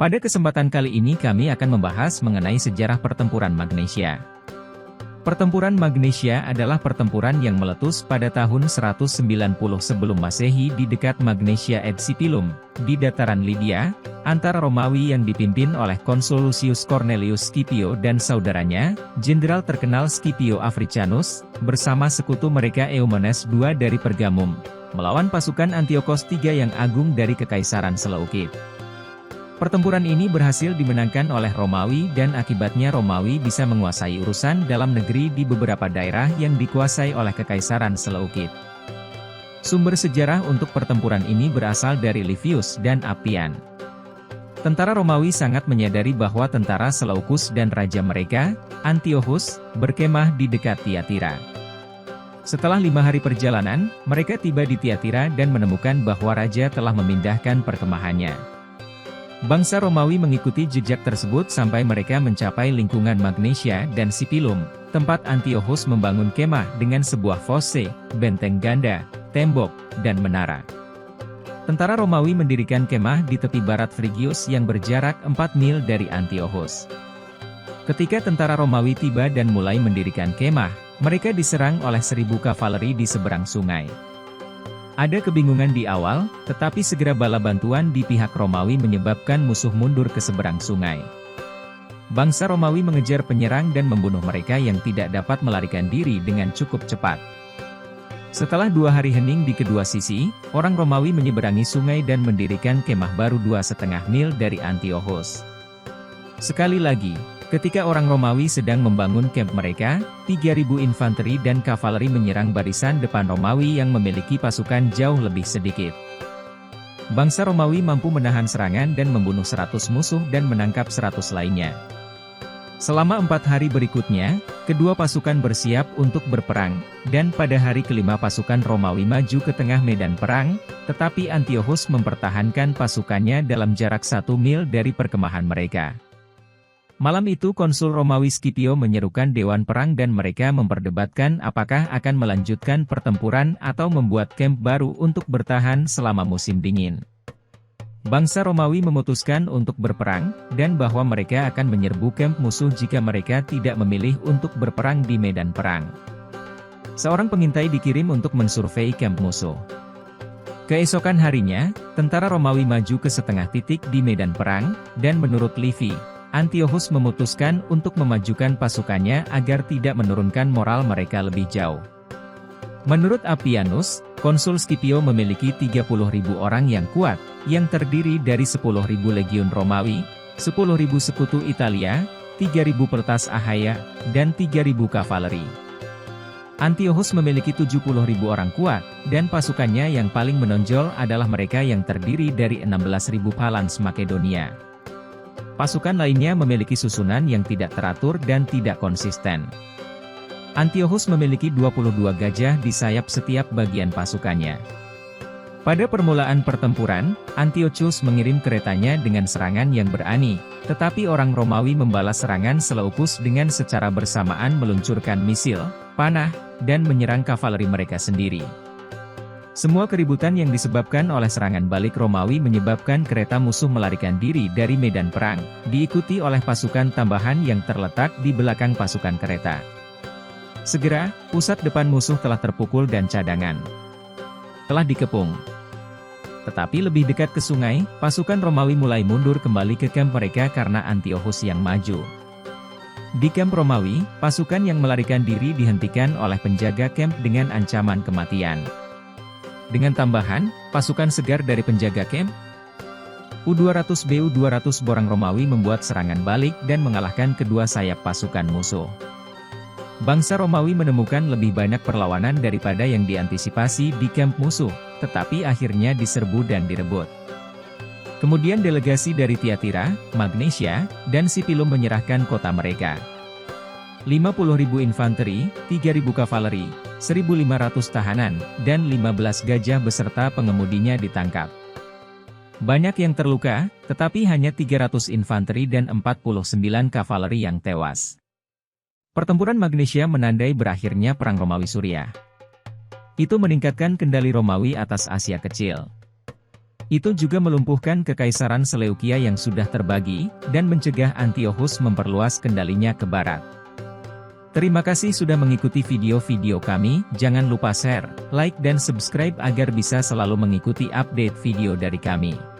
Pada kesempatan kali ini kami akan membahas mengenai sejarah pertempuran Magnesia. Pertempuran Magnesia adalah pertempuran yang meletus pada tahun 190 sebelum Masehi di dekat Magnesia et Sipilum, di dataran Lydia, antara Romawi yang dipimpin oleh Konsul Lucius Cornelius Scipio dan saudaranya, jenderal terkenal Scipio Africanus, bersama sekutu mereka Eumenes II dari Pergamum, melawan pasukan Antiochos III yang agung dari Kekaisaran Seleukid. Pertempuran ini berhasil dimenangkan oleh Romawi dan akibatnya Romawi bisa menguasai urusan dalam negeri di beberapa daerah yang dikuasai oleh Kekaisaran Seleukid. Sumber sejarah untuk pertempuran ini berasal dari Livius dan Appian. Tentara Romawi sangat menyadari bahwa tentara Seleukus dan raja mereka, Antiochus, berkemah di dekat Tiatira. Setelah 5 hari perjalanan, mereka tiba di Tiatira dan menemukan bahwa raja telah memindahkan perkemahannya. Bangsa Romawi mengikuti jejak tersebut sampai mereka mencapai lingkungan Magnesia dan Sipilum, tempat Antiochus membangun kemah dengan sebuah fosse, benteng ganda, tembok, dan menara. Tentara Romawi mendirikan kemah di tepi barat Frigius yang berjarak 4 mil dari Antiochus. Ketika tentara Romawi tiba dan mulai mendirikan kemah, mereka diserang oleh 1.000 kavaleri di seberang sungai. Ada kebingungan di awal, tetapi segera bala bantuan di pihak Romawi menyebabkan musuh mundur ke seberang sungai. Bangsa Romawi mengejar penyerang dan membunuh mereka yang tidak dapat melarikan diri dengan cukup cepat. Setelah 2 hari hening di kedua sisi, orang Romawi menyeberangi sungai dan mendirikan kemah baru 2,5 mil dari Antiochus. Sekali lagi, ketika orang Romawi sedang membangun kamp mereka, 3.000 infanteri dan kavaleri menyerang barisan depan Romawi yang memiliki pasukan jauh lebih sedikit. Bangsa Romawi mampu menahan serangan dan membunuh 100 musuh dan menangkap 100 lainnya. Selama 4 hari berikutnya, kedua pasukan bersiap untuk berperang, dan pada hari kelima pasukan Romawi maju ke tengah medan perang, tetapi Antiochus mempertahankan pasukannya dalam jarak 1 mil dari perkemahan mereka. Malam itu Konsul Romawi Scipio menyerukan Dewan Perang dan mereka memperdebatkan apakah akan melanjutkan pertempuran atau membuat kamp baru untuk bertahan selama musim dingin. Bangsa Romawi memutuskan untuk berperang, dan bahwa mereka akan menyerbu kamp musuh jika mereka tidak memilih untuk berperang di medan perang. Seorang pengintai dikirim untuk mensurvei kamp musuh. Keesokan harinya, tentara Romawi maju ke setengah titik di medan perang, dan menurut Livy, Antiochus memutuskan untuk memajukan pasukannya agar tidak menurunkan moral mereka lebih jauh. Menurut Appianus, Konsul Scipio memiliki 30.000 orang yang kuat, yang terdiri dari 10.000 legiun Romawi, 10.000 sekutu Italia, 3.000 peretas Achaia, dan 3.000 kavaleri. Antiochus memiliki 70.000 orang kuat, dan pasukannya yang paling menonjol adalah mereka yang terdiri dari 16.000 phalanx Makedonia. Pasukan lainnya memiliki susunan yang tidak teratur dan tidak konsisten. Antiochus memiliki 22 gajah di sayap setiap bagian pasukannya. Pada permulaan pertempuran, Antiochus mengirim keretanya dengan serangan yang berani, tetapi orang Romawi membalas serangan Seleukus dengan secara bersamaan meluncurkan misil, panah, dan menyerang kavaleri mereka sendiri. Semua keributan yang disebabkan oleh serangan balik Romawi menyebabkan kereta musuh melarikan diri dari medan perang, diikuti oleh pasukan tambahan yang terletak di belakang pasukan kereta. Segera, pusat depan musuh telah terpukul dan cadangan telah dikepung. Tetapi lebih dekat ke sungai, pasukan Romawi mulai mundur kembali ke kamp mereka karena Antiochus yang maju. Di kamp Romawi, pasukan yang melarikan diri dihentikan oleh penjaga kamp dengan ancaman kematian. Dengan tambahan, pasukan segar dari penjaga kamp, U-200 BU-200 Borang Romawi membuat serangan balik dan mengalahkan kedua sayap pasukan musuh. Bangsa Romawi menemukan lebih banyak perlawanan daripada yang diantisipasi di kamp musuh, tetapi akhirnya diserbu dan direbut. Kemudian delegasi dari Tiatira, Magnesia, dan Sipilum menyerahkan kota mereka. 50.000 infanteri, 3.000 kavaleri, 1.500 tahanan, dan 15 gajah beserta pengemudinya ditangkap. Banyak yang terluka, tetapi hanya 300 infanteri dan 49 kavaleri yang tewas. Pertempuran Magnesia menandai berakhirnya Perang Romawi-Suriah. Itu meningkatkan kendali Romawi atas Asia Kecil. Itu juga melumpuhkan kekaisaran Seleukia yang sudah terbagi, dan mencegah Antiochus memperluas kendalinya ke barat. Terima kasih sudah mengikuti video-video kami, jangan lupa share, like dan subscribe agar bisa selalu mengikuti update video dari kami.